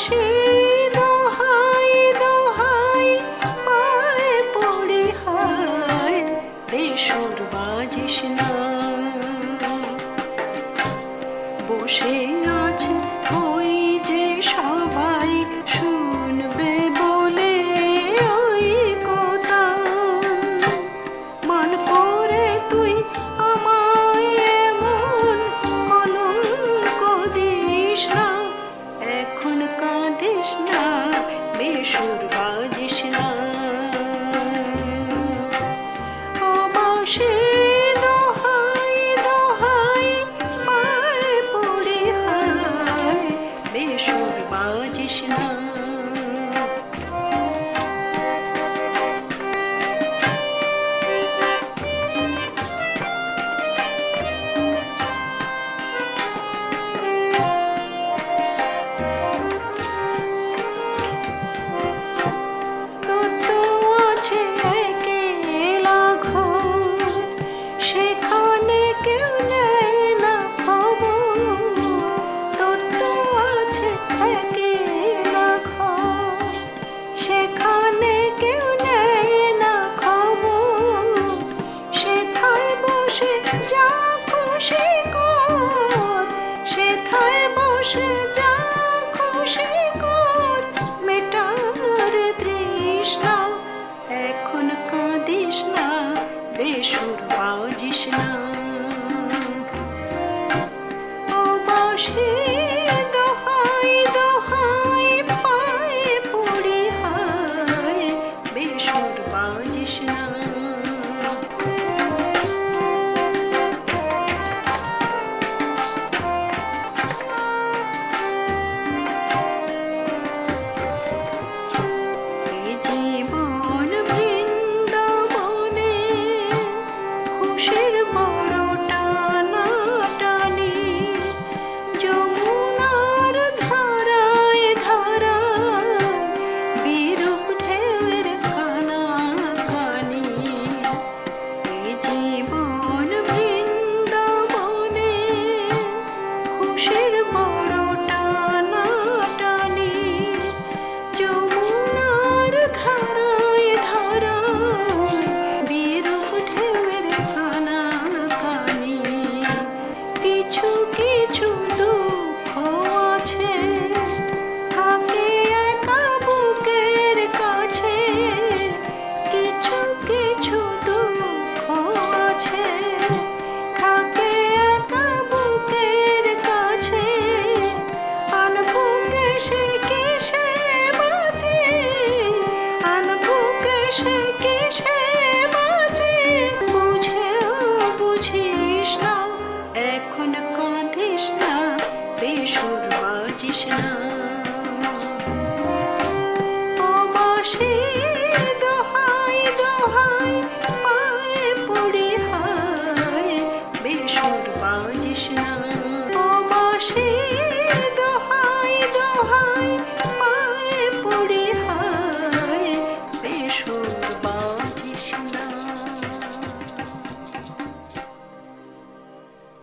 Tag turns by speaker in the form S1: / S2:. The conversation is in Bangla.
S1: বাঁশি দোহাই দোহাই পায়ে পড়ি হায় বেসুর বাজিস না। বসে আছে ওই যে সবাই শুনবে বলে ওই কথা, মান করে তুই আমায় এমন কলঙ্ক দিস না। এখন কাঁদিস না, বেসুর বাজিস না। ও বাঁশি দোহাই দোহাই পায়ে পড়ি হায় বেসুর বাজিস না।